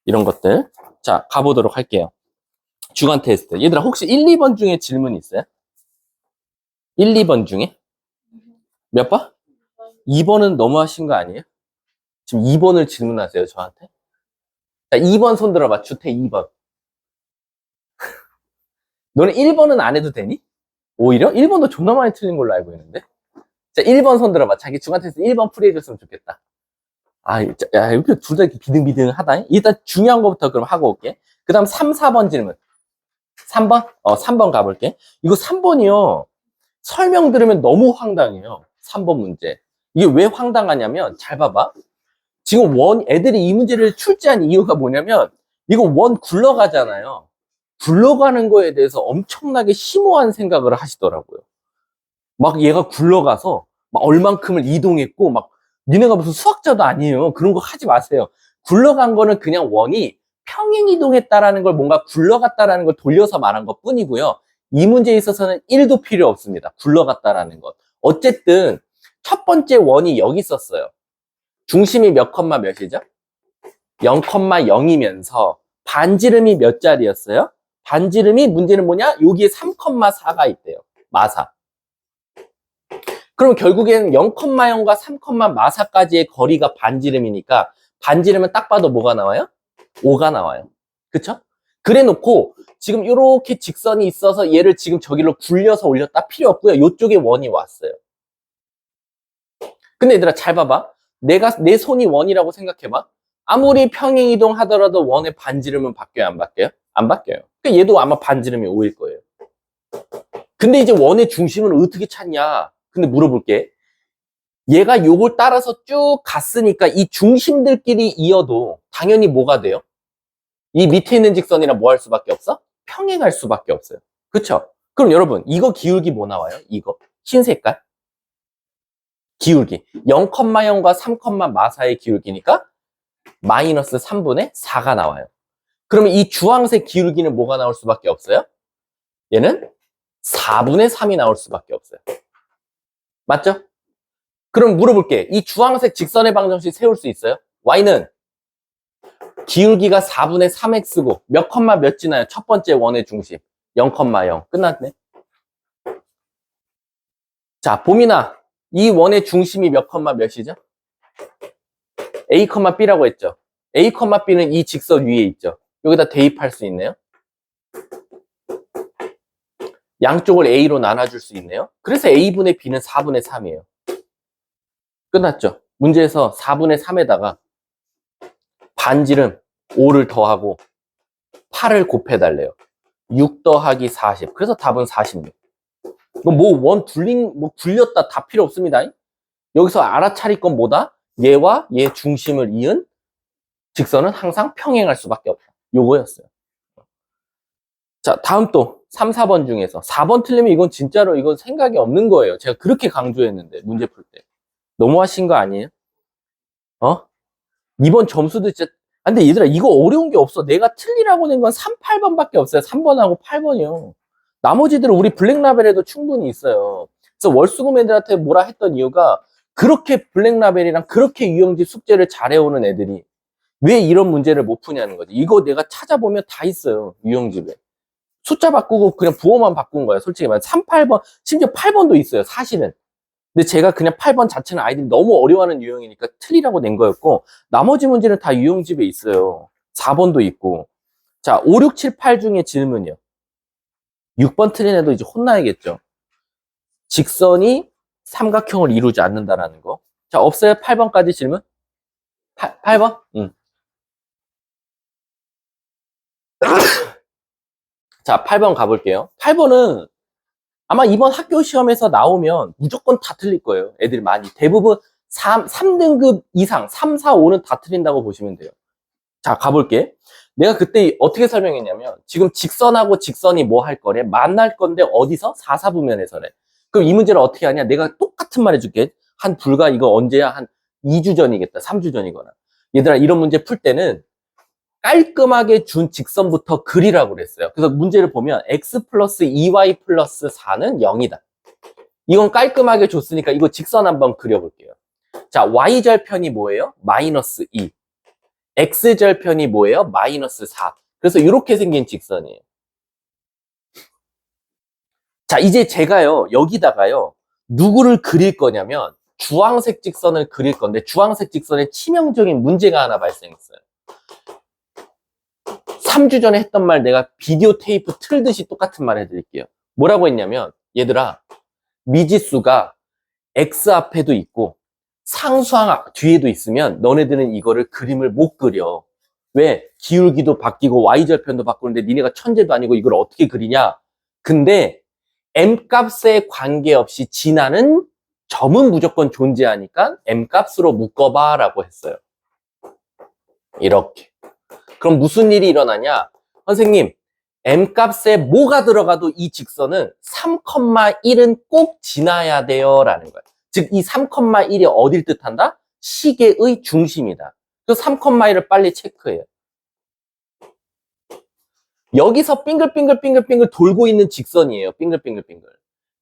이런 것들. 자, 가보도록 할게요. 주간 테스트. 얘들아, 혹시 1, 2번 중에 질문 있어요? 1, 2번 중에? 몇 번? 2번은 너무 하신 거 아니에요? 지금 2번을 질문하세요, 저한테? 자, 2번 손 들어봐. 주태 2번. 너네 1번은 안 해도 되니? 오히려? 1번도 존나 많이 틀린 걸로 알고 있는데? 자, 1번 손 들어봐. 자기 주간 테스트 1번 풀이해줬으면 좋겠다. 야, 이렇게 둘 다 이렇게 비등비등하다. 일단 중요한 거부터 그럼 하고 올게. 그 다음 3, 4번 질문. 3번? 3번 가볼게. 이거 3번이요. 설명 들으면 너무 황당해요. 3번 문제. 이게 왜 황당하냐면, 잘 봐봐. 지금 애들이 이 문제를 출제한 이유가 뭐냐면, 이거 굴러가잖아요. 굴러가는 거에 대해서 엄청나게 심오한 생각을 하시더라고요. 막 얘가 굴러가서, 막 얼만큼을 이동했고, 막, 니네가 무슨 수학자도 아니에요. 그런 거 하지 마세요. 굴러간 거는 그냥 원이 평행이동했다라는 걸 뭔가 굴러갔다라는 걸 돌려서 말한 것 뿐이고요. 이 문제에 있어서는 1도 필요 없습니다. 굴러갔다라는 것. 어쨌든 첫 번째 원이 여기 있었어요. 중심이 몇 컴마 몇이죠? 0,0이면서 반지름이 몇 자리였어요? 반지름이 문제는 뭐냐? 여기에 3,4가 있대요. 마사. 그럼 결국에는 0,0과 3,4까지의 거리가 반지름이니까 반지름은 딱 봐도 뭐가 나와요? 5가 나와요. 그쵸? 그래 놓고 지금 이렇게 직선이 있어서 얘를 지금 저기로 굴려서 올렸다 필요 없고요. 이쪽에 원이 왔어요. 근데 얘들아 잘 봐봐. 내 손이 원이라고 생각해봐. 아무리 평행이동 하더라도 원의 반지름은 바뀌어요? 안 바뀌어요? 안 바뀌어요. 그러니까 얘도 아마 반지름이 5일 거예요. 근데 이제 원의 중심을 어떻게 찾냐? 근데 물어볼게. 얘가 요걸 따라서 쭉 갔으니까 이 중심들끼리 이어도 당연히 뭐가 돼요? 이 밑에 있는 직선이랑 뭐 할 수밖에 없어? 평행할 수밖에 없어요. 그쵸? 그럼 여러분 이거 기울기 뭐 나와요? 이거 흰 색깔 기울기 0,0과 3,4의 기울기니까 마이너스 3분의 4가 나와요. 그러면 이 주황색 기울기는 뭐가 나올 수밖에 없어요? 얘는 4분의 3이 나올 수밖에 없어요. 맞죠? 그럼 물어볼게. 이 주황색 직선의 방정식 세울 수 있어요? y는 기울기가 4분의 3x고 몇 컴마 몇 지나요? 첫 번째 원의 중심 0,0 끝났네. 자, 봄이나 이 원의 중심이 몇 컴마 몇이죠? a, b라고 했죠. a, b는 이 직선 위에 있죠. 여기다 대입할 수 있네요. 양쪽을 a로 나눠줄 수 있네요. 그래서 a분의 b는 4분의 3이에요. 끝났죠. 문제에서 4분의 3에다가 반지름 5를 더하고 8을 곱해달래요. 6 더하기 40. 그래서 답은 46. 뭐 원 굴렸다 다 필요 없습니다. 여기서 알아차릴 건 뭐다? 얘와 얘 중심을 이은 직선은 항상 평행할 수밖에 없다. 요거였어요. 자, 다음 또 3, 4번 중에서 4번 틀리면 이건 진짜로 이건 생각이 없는 거예요. 제가 그렇게 강조했는데 문제 풀 때. 너무하신 거 아니에요? 이번 점수도 진짜 근데 얘들아 이거 어려운 게 없어. 내가 틀리라고 낸 건 3, 8번밖에 없어요. 3번하고 8번이요. 나머지들은 우리 블랙라벨에도 충분히 있어요. 그래서 월수금 애들한테 뭐라 했던 이유가 그렇게 블랙라벨이랑 그렇게 유형집 숙제를 잘해오는 애들이 왜 이런 문제를 못 푸냐는 거지. 이거 내가 찾아보면 다 있어요. 유형집에. 숫자 바꾸고 그냥 부호만 바꾼 거야. 솔직히 말해 3, 8번 심지어 8번도 있어요. 사실은. 근데 제가 그냥 8번 자체는 아이들이 너무 어려워하는 유형이니까 틀리라고 낸 거였고 나머지 문제는 다 유형집에 있어요. 4번도 있고. 자, 5, 6, 7, 8 중에 질문이요. 6번 틀린 애도 이제 혼나야겠죠. 직선이 삼각형을 이루지 않는다라는 거. 자, 없어요? 8번까지 질문? 8번? 응. 자, 8번 가볼게요. 8번은 아마 이번 학교 시험에서 나오면 무조건 다 틀릴 거예요. 애들이 많이. 대부분 3등급 이상, 3, 4, 5는 다 틀린다고 보시면 돼요. 자, 가볼게. 내가 그때 어떻게 설명했냐면, 지금 직선하고 직선이 뭐 할 거래? 만날 건데 어디서? 4, 4부면에서래. 그럼 이 문제를 어떻게 하냐? 내가 똑같은 말 해줄게. 불과 이거 언제야? 한 2주 전이겠다. 3주 전이거나. 얘들아, 이런 문제 풀 때는 깔끔하게 준 직선부터 그리라고 그랬어요. 그래서 문제를 보면 x 플러스 2y 플러스 4는 0이다. 이건 깔끔하게 줬으니까 이거 직선 한번 그려볼게요. 자, y절편이 뭐예요? 마이너스 2. x절편이 뭐예요? 마이너스 4. 그래서 이렇게 생긴 직선이에요. 자, 이제 제가요, 여기다가요, 누구를 그릴 거냐면 주황색 직선을 그릴 건데 주황색 직선에 치명적인 문제가 하나 발생했어요. 3주 전에 했던 말 내가 비디오 테이프 틀듯이 똑같은 말 해드릴게요. 뭐라고 했냐면 얘들아 미지수가 x 앞에도 있고 상수항 뒤에도 있으면 너네들은 이거를 그림을 못 그려. 왜? 기울기도 바뀌고 y절편도 바꾸는데 니네가 천재도 아니고 이걸 어떻게 그리냐. 근데 m값에 관계없이 지나는 점은 무조건 존재하니까 m값으로 묶어봐 라고 했어요. 이렇게. 그럼 무슨 일이 일어나냐? 선생님, m값에 뭐가 들어가도 이 직선은 3,1은 꼭 지나야 돼요 라는 거예요. 즉, 이 3,1이 어딜 뜻한다? 시계의 중심이다. 그 3,1을 빨리 체크해요. 여기서 빙글빙글빙글빙글 돌고 있는 직선이에요. 빙글빙글빙글.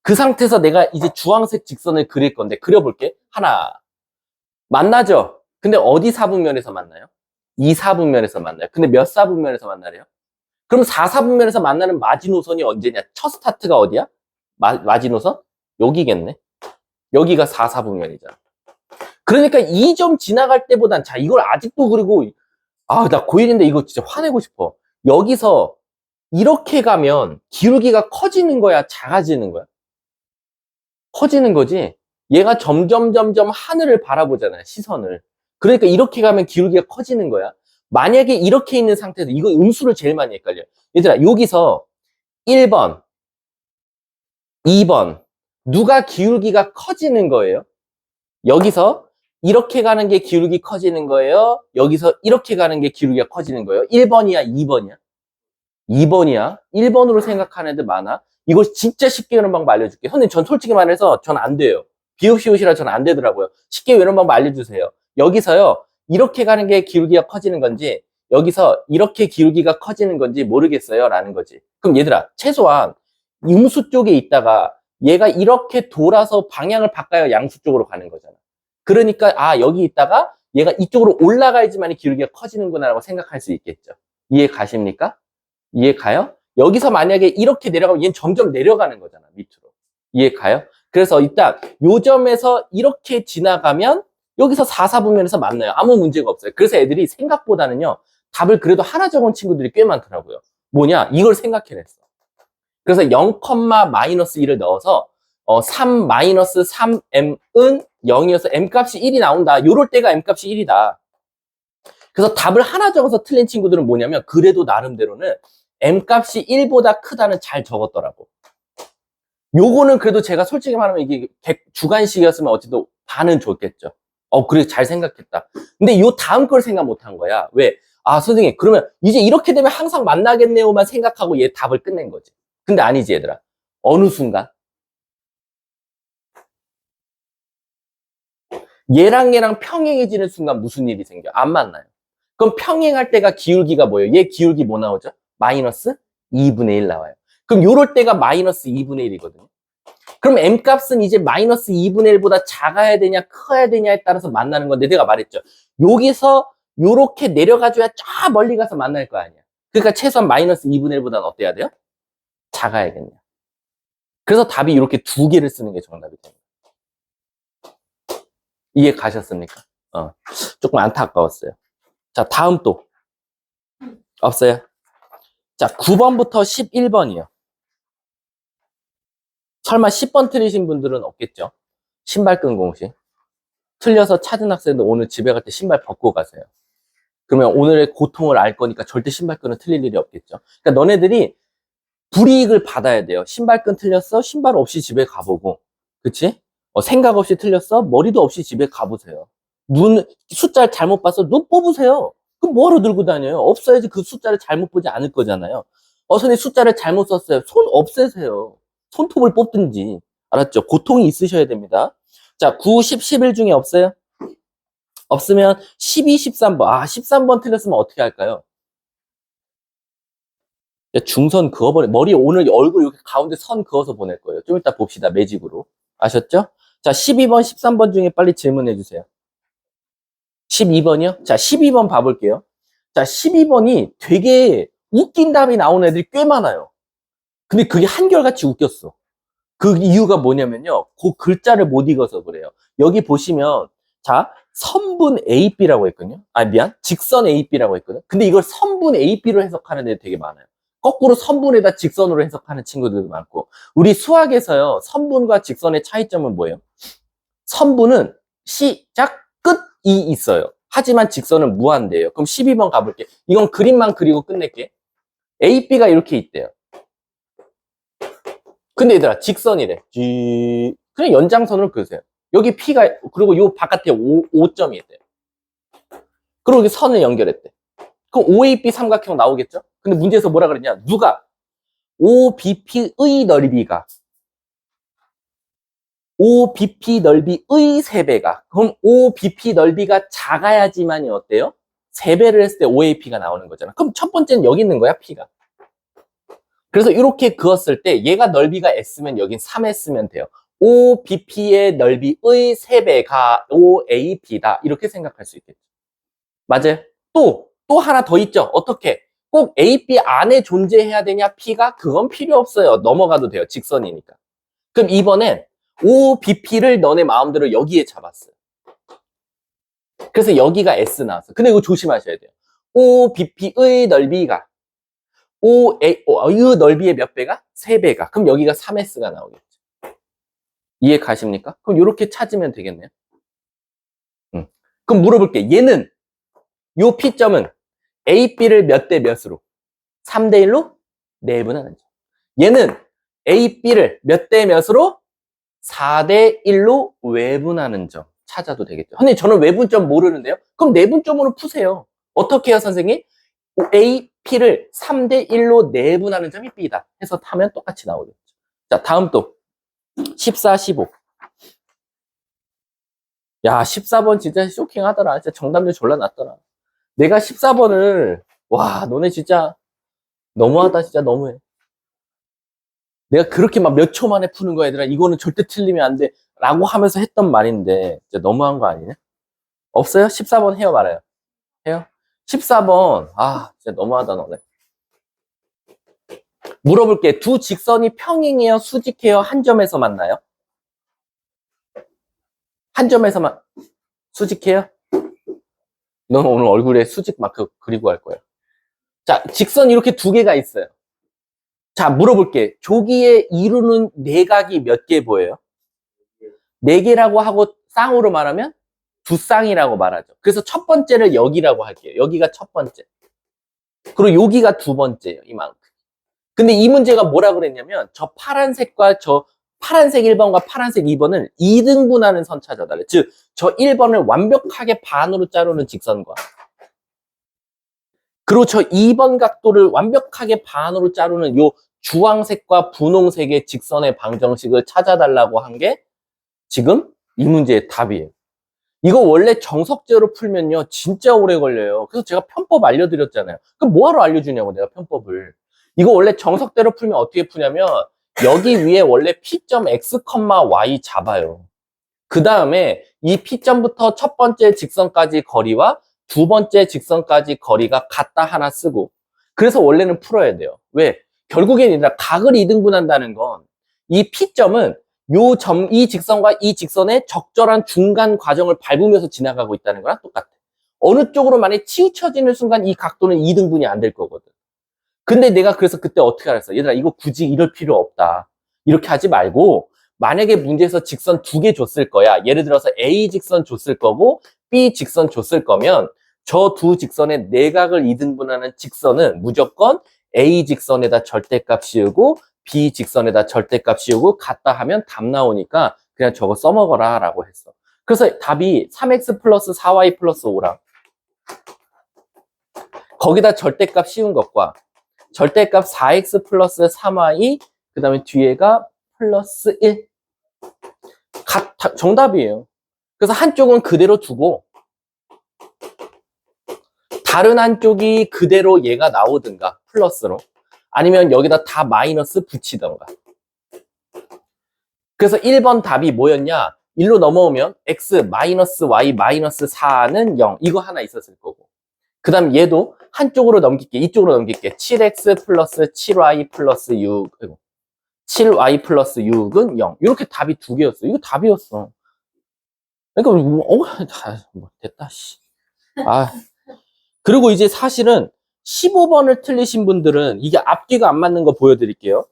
그 상태에서 내가 이제 주황색 직선을 그릴 건데 그려볼게. 하나. 만나죠? 근데 어디 사분면에서 만나요? 2사분면에서 만나요. 근데 몇 사분면에서 만나래요? 그럼 4사분면에서 만나는 마지노선이 언제냐? 첫 스타트가 어디야? 마지노선? 여기겠네. 여기가 4사분면이잖아. 그러니까 이 점 지나갈 때보단, 자, 이걸 아직도 그리고, 아, 나 고1인데 이거 진짜 화내고 싶어. 여기서 이렇게 가면 기울기가 커지는 거야? 작아지는 거야? 커지는 거지? 얘가 점점 하늘을 바라보잖아요. 시선을. 그러니까 이렇게 가면 기울기가 커지는 거야. 만약에 이렇게 있는 상태에서, 이거 음수를 제일 많이 헷갈려요. 얘들아, 여기서 1번, 2번, 누가 기울기가 커지는 거예요? 여기서 이렇게 가는 게 기울기 커지는 거예요? 여기서 이렇게 가는 게 기울기가 커지는 거예요? 1번이야, 2번이야? 2번이야. 1번으로 생각하는 애들 많아. 이거 진짜 쉽게 외우는 방법 알려줄게. 선생님, 전 솔직히 말해서 전 안 돼요. 비읍시옷이라 전 안 되더라고요. 쉽게 외우는 방법 알려주세요. 여기서요, 이렇게 가는 게 기울기가 커지는 건지, 여기서 이렇게 기울기가 커지는 건지 모르겠어요. 라는 거지. 그럼 얘들아, 최소한 음수 쪽에 있다가 얘가 이렇게 돌아서 방향을 바꿔야 양수 쪽으로 가는 거잖아. 그러니까, 아, 여기 있다가 얘가 이쪽으로 올라가야지만 기울기가 커지는구나 라고 생각할 수 있겠죠. 이해 가십니까? 이해 가요? 여기서 만약에 이렇게 내려가면 얘는 점점 내려가는 거잖아, 밑으로. 이해 가요? 그래서 일단 요 점에서 이렇게 지나가면 여기서 4사분면에서 만나요. 아무 문제가 없어요. 그래서 애들이 생각보다는요, 답을 그래도 하나 적은 친구들이 꽤 많더라고요. 뭐냐? 이걸 생각해냈어. 그래서 0,-1을 넣어서 3-3m은 0이어서 m값이 1이 나온다. 요럴 때가 m값이 1이다. 그래서 답을 하나 적어서 틀린 친구들은 뭐냐면 그래도 나름대로는 m값이 1보다 크다는 잘 적었더라고. 요거는 그래도 제가 솔직히 말하면 이게 주관식이었으면 어찌도 반은 줬겠죠. 그래, 잘 생각했다. 근데 요 다음 걸 생각 못 한 거야. 왜? 아, 선생님, 그러면 이제 이렇게 되면 항상 만나겠네요만 생각하고 얘 답을 끝낸 거지. 근데 아니지, 얘들아. 어느 순간 얘랑 평행해지는 순간 무슨 일이 생겨? 안 만나요. 그럼 평행할 때가 기울기가 뭐예요? 얘 기울기 뭐 나오죠? 마이너스 2분의 1 나와요. 그럼 요럴 때가 마이너스 2분의 1이거든요. 그럼 m값은 이제 마이너스 2분의 1보다 작아야 되냐 커야 되냐에 따라서 만나는 건데 내가 말했죠. 여기서 요렇게 내려가줘야 쫙 멀리 가서 만날 거 아니야. 그러니까 최소한 마이너스 2분의 1보다는 어때야 돼요? 작아야겠네요. 그래서 답이 이렇게 두 개를 쓰는 게 정답이 됩니다. 이해 가셨습니까? 조금 안타까웠어요. 자, 다음 또 없어요? 자, 9번부터 11번이요. 설마 10번 틀리신 분들은 없겠죠? 신발끈 공식. 틀려서 찾은 학생들 오늘 집에 갈 때 신발 벗고 가세요. 그러면 오늘의 고통을 알 거니까 절대 신발끈은 틀릴 일이 없겠죠. 그러니까 너네들이 불이익을 받아야 돼요. 신발끈 틀렸어? 신발 없이 집에 가보고. 그치? 생각 없이 틀렸어? 머리도 없이 집에 가보세요. 숫자를 잘못 봐서 눈 뽑으세요. 그럼 뭐하러 들고 다녀요? 없어야지 그 숫자를 잘못 보지 않을 거잖아요. 선생님 숫자를 잘못 썼어요. 손 없애세요. 손톱을 뽑든지. 알았죠? 고통이 있으셔야 됩니다. 자, 9, 10, 11 중에 없어요? 없으면 12, 13번. 13번 틀렸으면 어떻게 할까요? 중선 그어버려. 머리 오늘 얼굴 이렇게 가운데 선 그어서 보낼 거예요. 좀 이따 봅시다. 매직으로. 아셨죠? 자, 12번, 13번 중에 빨리 질문해 주세요. 12번이요? 자, 12번 봐볼게요. 자, 12번이 되게 웃긴 답이 나오는 애들이 꽤 많아요. 근데 그게 한결같이 웃겼어. 그 이유가 뭐냐면요. 그 글자를 못 읽어서 그래요. 여기 보시면, 자, 선분 AB라고 했거든요. 미안. 직선 AB라고 했거든. 근데 이걸 선분 AB로 해석하는 애들 되게 많아요. 거꾸로 선분에다 직선으로 해석하는 친구들도 많고. 우리 수학에서요, 선분과 직선의 차이점은 뭐예요? 선분은 시작, 끝이 있어요. 하지만 직선은 무한대예요. 그럼 12번 가볼게. 이건 그림만 그리고 끝낼게. AB가 이렇게 있대요. 근데 얘들아, 직선이래. 그냥 연장선으로 그으세요. 여기 P가, 그리고 요 바깥에 5점이 있대요. 그리고 여기 선을 연결했대. 그럼 OAB 삼각형 나오겠죠? 근데 문제에서 뭐라 그랬냐? 누가? OBP의 넓이가 OBP 넓이의 3배가. 그럼 OBP 넓이가 작아야지만이 어때요? 3배를 했을 때 OAP가 나오는 거잖아. 그럼 첫 번째는 여기 있는 거야, P가. 그래서 이렇게 그었을 때 얘가 넓이가 S면 여긴 3S면 돼요. OBP의 넓이의 3배가 OAB다. 이렇게 생각할 수 있겠죠. 맞아요? 또 하나 더 있죠. 어떻게? 꼭 AB 안에 존재해야 되냐? P가? 그건 필요 없어요. 넘어가도 돼요. 직선이니까. 그럼 이번엔 OBP를 너네 마음대로 여기에 잡았어요. 그래서 여기가 S 나왔어. 근데 이거 조심하셔야 돼요. OBP의 넓이가 이 넓이의 몇 배가? 3배가. 그럼 여기가 3S가 나오겠죠. 이해 가십니까? 그럼 이렇게 찾으면 되겠네요. 그럼 물어볼게. 얘는 요 P점은 AB를 몇 대 몇으로? 3대 1로 내분하는 점. 얘는 AB를 몇 대 몇으로? 4대 1로 외분하는 점. 찾아도 되겠죠. 선생님, 저는 외분점 모르는데요. 그럼 내분점으로 푸세요. 어떻게 해요, 선생님? AP를 3대 1로 내분하는 점이 B다. 해서 타면 똑같이 나오겠죠. 자, 다음 또 14, 15. 야, 14번 진짜 쇼킹하더라. 진짜 정답률 졸라 낮더라. 내가 14번을 와, 너네 진짜 너무하다. 진짜 너무해. 내가 그렇게 막 몇 초 만에 푸는 거야, 얘들아. 이거는 절대 틀리면 안 돼. 라고 하면서 했던 말인데 진짜 너무한 거 아니냐? 없어요? 14번 해요, 말아요? 해요? 14번 진짜 너무하다 너네. 물어볼게. 두 직선이 평행해요? 수직해요? 한 점에서 만나요? 한 점에서만 수직해요? 넌 오늘 얼굴에 수직 마크 그리고 갈 거야. 자, 직선 이렇게 두 개가 있어요. 자, 물어볼게. 조기에 이루는 내각이 몇 개 보여요? 네 개라고 하고 쌍으로 말하면 두 쌍이라고 말하죠. 그래서 첫 번째를 여기라고 할게요. 여기가 첫 번째. 그리고 여기가 두 번째예요. 이만큼. 근데 이 문제가 뭐라 그랬냐면 저 파란색과 저 파란색 1번과 파란색 2번을 2등분하는 선 찾아달래. 즉, 저 1번을 완벽하게 반으로 자르는 직선과 그리고 저 2번 각도를 완벽하게 반으로 자르는 요 주황색과 분홍색의 직선의 방정식을 찾아달라고 한 게 지금 이 문제의 답이에요. 이거 원래 정석제로 풀면요 진짜 오래 걸려요. 그래서 제가 편법 알려드렸잖아요. 그럼 뭐하러 알려주냐고 내가 편법을. 이거 원래 정석대로 풀면 어떻게 푸냐면 여기 위에 원래 P.X, Y 잡아요. 그 다음에 이 P점부터 첫 번째 직선까지 거리와 두 번째 직선까지 거리가 같다 하나 쓰고 그래서 원래는 풀어야 돼요. 왜? 결국엔 얘들아 각을 2등분한다는 건 이 P점은 이 직선과 이 직선의 적절한 중간 과정을 밟으면서 지나가고 있다는 거랑 똑같아. 어느 쪽으로 만약에 치우쳐지는 순간 이 각도는 2등분이 안 될 거거든. 근데 내가 그래서 그때 어떻게 알았어? 얘들아 이거 굳이 이럴 필요 없다. 이렇게 하지 말고 만약에 문제에서 직선 두 개 줬을 거야. 예를 들어서 A 직선 줬을 거고 B 직선 줬을 거면 저 두 직선의 내각을 2등분하는 직선은 무조건 A 직선에다 절대값 씌우고 B 직선에다 절대값 씌우고 같다 하면 답 나오니까 그냥 저거 써먹어라 라고 했어. 그래서 답이 3x 플러스 4y 플러스 5랑 거기다 절대값 씌운 것과 절대값 4x 플러스 3y 그 다음에 뒤에가 플러스 1 정답이에요. 그래서 한쪽은 그대로 두고 다른 한쪽이 그대로 얘가 나오든가 플러스로 아니면 여기다 다 마이너스 붙이던가. 그래서 1번 답이 뭐였냐? 1로 넘어오면 x 마이너스 y 마이너스 4는 0 이거 하나 있었을 거고 그 다음 얘도 한쪽으로 넘길게 이쪽으로 넘길게 7x 플러스 7y 플러스 6 7y 플러스 6은 0 이렇게 답이 두 개였어. 이거 답이었어. 그러니까 됐다 씨. 그리고 이제 사실은 15번을 틀리신 분들은 이게 앞뒤가 안 맞는 거 보여드릴게요.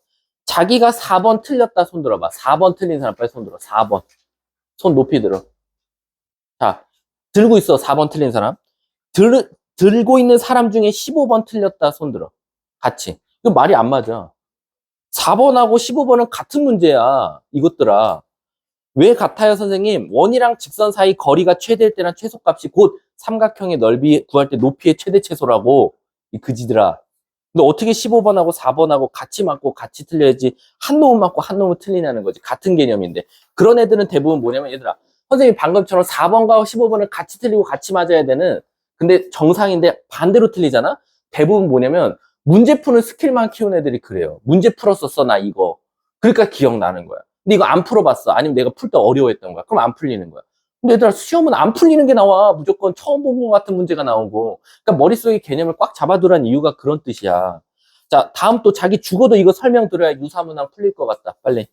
자기가 4번 틀렸다 손 들어봐. 4번 틀린 사람 빨리 손 들어. 4번. 손 높이 들어. 자, 들고 있어. 4번 틀린 사람. 들고 있는 사람 중에 15번 틀렸다 손 들어. 같이. 이거 말이 안 맞아. 4번하고 15번은 같은 문제야. 이것들아. 왜 같아요, 선생님? 원이랑 직선 사이 거리가 최대일 때랑 최소값이 곧 삼각형의 넓이 구할 때 높이의 최대 최소라고. 이 그지들아. 근데 어떻게 15번하고 4번하고 같이 맞고 같이 틀려야지 한 놈은 맞고 한 놈은 틀리냐는 거지. 같은 개념인데. 그런 애들은 대부분 뭐냐면 얘들아. 선생님이 방금처럼 4번과 15번을 같이 틀리고 같이 맞아야 되는 근데 정상인데 반대로 틀리잖아? 대부분 뭐냐면 문제 푸는 스킬만 키운 애들이 그래요. 문제 풀었었어, 나 이거. 그러니까 기억나는 거야. 근데 이거 안 풀어봤어. 아니면 내가 풀 때 어려워했던 거야. 그럼 안 풀리는 거야. 근데 얘들아, 시험은 안 풀리는 게 나와. 무조건 처음 본 것 같은 문제가 나오고. 그러니까 머릿속에 개념을 꽉 잡아두라는 이유가 그런 뜻이야. 자, 다음 또 자기 죽어도 이거 설명 들어야 유사문항 풀릴 것 같다. 빨리.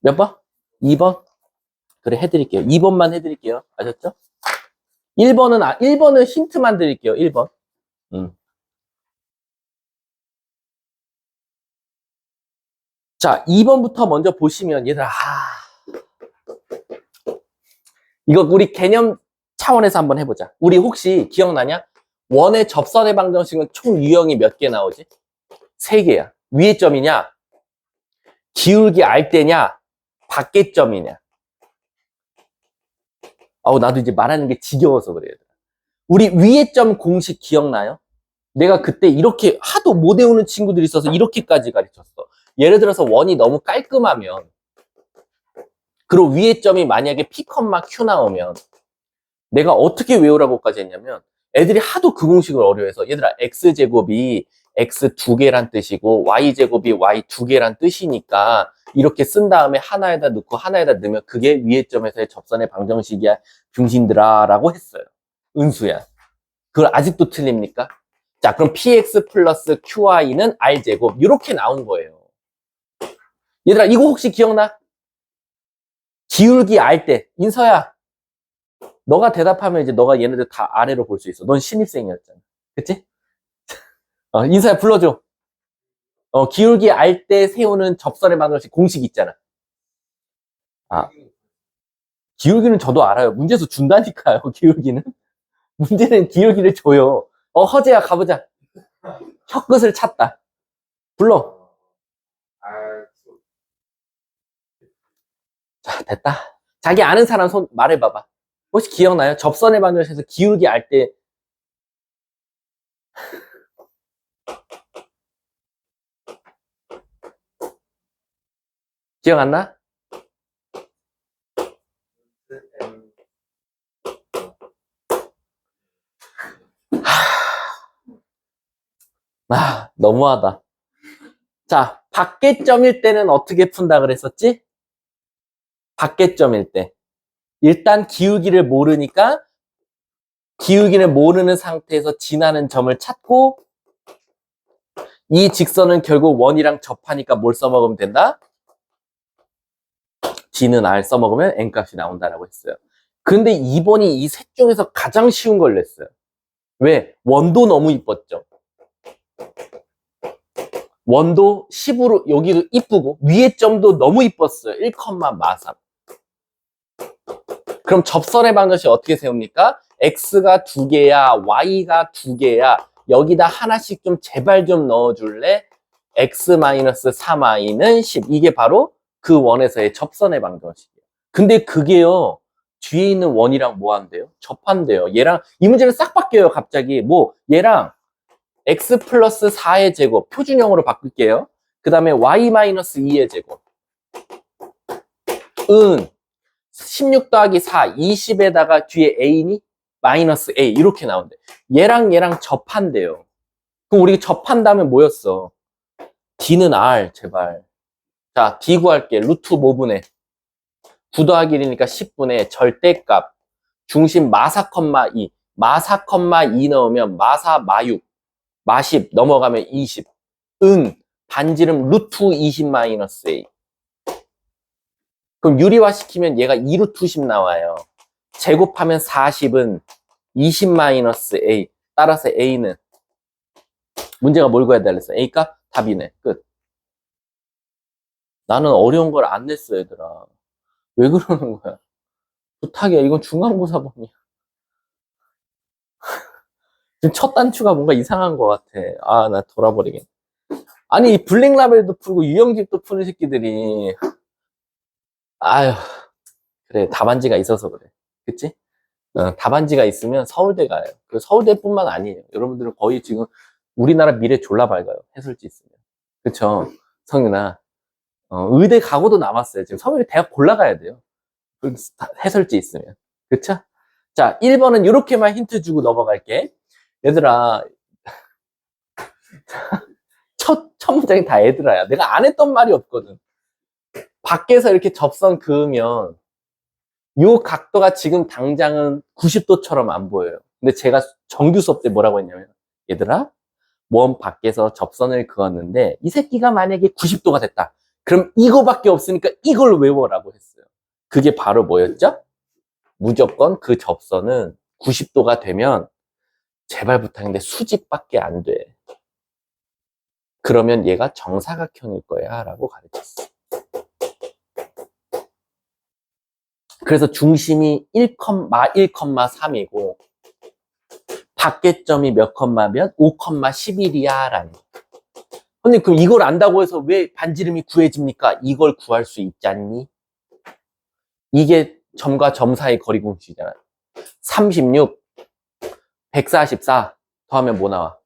몇 번? 2번? 그래, 해드릴게요. 2번만 해드릴게요. 아셨죠? 1번은 힌트만 드릴게요. 1번. 자, 2번부터 먼저 보시면, 얘들아, 이거 우리 개념 차원에서 한번 해보자. 우리 혹시 기억나냐? 원의 접선의 방정식은 총 유형이 몇 개 나오지? 3개야. 위의 점이냐? 기울기 알대냐? 밖의 점이냐? 나도 이제 말하는 게 지겨워서 그래요. 우리 위의 점 공식 기억나요? 내가 그때 이렇게 하도 못 외우는 친구들이 있어서 이렇게까지 가르쳤어. 예를 들어서 원이 너무 깔끔하면, 그리고 위의 점이 만약에 P, Q 나오면 내가 어떻게 외우라고까지 했냐면, 애들이 하도 그 공식을 어려워해서, 얘들아, X제곱이 X 2개란 뜻이고 Y제곱이 Y 2개란 뜻이니까 이렇게 쓴 다음에 하나에다 넣고 하나에다 넣으면 그게 위의 점에서의 접선의 방정식이야, 중신들아 라고 했어요. 은수야. 그걸 아직도 틀립니까? 자, 그럼 PX 플러스 QI는 R제곱 이렇게 나온 거예요. 얘들아, 이거 혹시 기억나? 기울기 알 때, 인서야, 너가 대답하면 이제 너가 얘네들 다 아래로 볼 수 있어. 넌 신입생이었잖아. 그치? 인서야, 불러줘. 기울기 알 때 세우는 접선의 방정식 공식 있잖아. 아, 기울기는 저도 알아요. 문제에서 준다니까요, 기울기는. 문제는 기울기를 줘요. 허재야, 가보자. 혀끝을 찼다. 불러. 자, 됐다. 자기 아는 사람 손 말해봐봐. 혹시 기억나요? 접선의 방정식에서 기울기 알 때 기억 안 나? 너무하다. 자, 밖의점일 때는 어떻게 푼다 그랬었지? 밖의점일 때. 일단 기울기를 모르니까 기울기를 모르는 상태에서 지나는 점을 찾고 이 직선은 결국 원이랑 접하니까 뭘 써먹으면 된다? G는 R 써먹으면 N값이 나온다라고 했어요. 근데 2번이 이 셋 중에서 가장 쉬운 걸 냈어요. 왜? 원도 너무 이뻤죠. 원도 10으로 여기도 이쁘고 위에 점도 너무 이뻤어요. 1,43. 그럼 접선의 방정식 어떻게 세웁니까? X가 2개야, Y가 2개야. 여기다 하나씩 좀 제발 좀 넣어줄래? X-3I는 10. 이게 바로 그 원에서의 접선의 방정식이에요. 근데 그게요, 뒤에 있는 원이랑 뭐 한대요? 접한대요. 얘랑, 이 문제는 싹 바뀌어요, 갑자기. 얘랑 X 플러스 4의 제곱, 표준형으로 바꿀게요. 그 다음에 Y-2의 제곱. 16 더하기 4, 20에다가 뒤에 A니? 마이너스 A. 이렇게 나온대. 얘랑 접한대요. 그럼 우리 접한다면 뭐였어? D는 R, 제발. 자, D 구할게. 루트 5분의 9 더하기 1이니까 10분의 절대값. 중심 마사, 2. 마사, 2 넣으면 마사, 마6. 마10 넘어가면 20. 반지름 루트 20 마이너스 A. 그럼 유리화 시키면 얘가 2루트 10 나와요. 제곱하면 40은 20 마이너스 A. 따라서 A는 문제가 뭘 구해야 되겠어? A값? 답이네. 끝. 나는 어려운 걸 안 냈어, 얘들아. 왜 그러는 거야? 부탁이야. 이건 중간고사범이야. 지금 첫 단추가 뭔가 이상한 것 같아. 나 돌아버리겠네. 아니, 블랙라벨도 풀고 유형집도 푸는 새끼들이. 아휴, 그래. 답안지가 있어서 그래. 그치? 답안지가 있으면 서울대 가요. 그 서울대뿐만 아니에요. 여러분들은 거의 지금 우리나라 미래 졸라 밝아요. 해설지 있으면. 그쵸? 성윤아. 의대 가고도 남았어요. 지금 서울대 대학 골라가야 돼요. 해설지 있으면. 그쵸? 자, 1번은 이렇게만 힌트 주고 넘어갈게. 얘들아, 첫 문장이 다 얘들아야. 내가 안 했던 말이 없거든. 밖에서 이렇게 접선 그으면 요 각도가 지금 당장은 90도처럼 안 보여요. 근데 제가 정규 수업 때 뭐라고 했냐면, 얘들아, 먼 밖에서 접선을 그었는데 이 새끼가 만약에 90도가 됐다. 그럼 이거밖에 없으니까 이걸 외워라고 했어요. 그게 바로 뭐였죠? 무조건 그 접선은 90도가 되면 제발 부탁인데 수직밖에 안 돼. 그러면 얘가 정사각형일 거야 라고 가르쳤어. 그래서 중심이 1,1,3이고 밖에점이 몇 컴마면 5,11이야 라는 거. 근데 그럼 이걸 안다고 해서 왜 반지름이 구해집니까? 이걸 구할 수 있잖니? 이게 점과 점 사이 거리 공식이잖아. 36, 144 더하면 뭐 나와?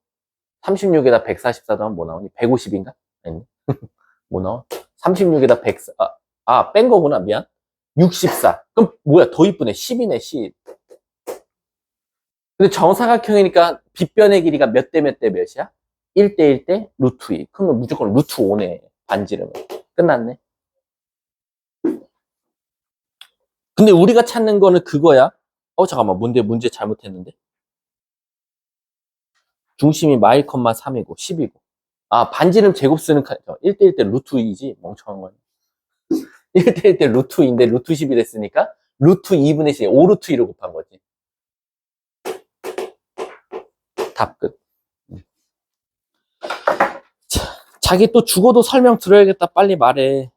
36에다 144 더하면 뭐 나오니? 150인가? 아니, 뭐 나와? 36에다 104, 뺀 거구나. 미안. 64. 그럼 뭐야? 더 이쁘네. 10이네, 10. 근데 정사각형이니까 빗변의 길이가 몇 대 몇 대 몇이야? 1대 1대 루트 2. 그러면 무조건 루트 5네. 반지름은. 끝났네. 근데 우리가 찾는 거는 그거야. 잠깐만. 문제 잘못했는데. 중심이 마일 컴마 3이고 10이고. 반지름 제곱 쓰는 1대 1대 루트 2지. 멍청한 거야. 1대 1대 루트 2인데 루트 10이 됐으니까 루트 2분의 10, 5루트 2를 곱한 거지. 답 끝. 자기 또 죽어도 설명 들어야겠다. 빨리 말해.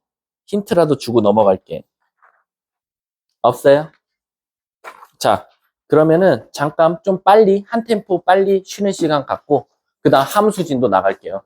힌트라도 주고 넘어갈게. 없어요? 자, 그러면은 잠깐 좀 빨리, 한 템포 빨리 쉬는 시간 갖고, 그 다음 함수진도 나갈게요.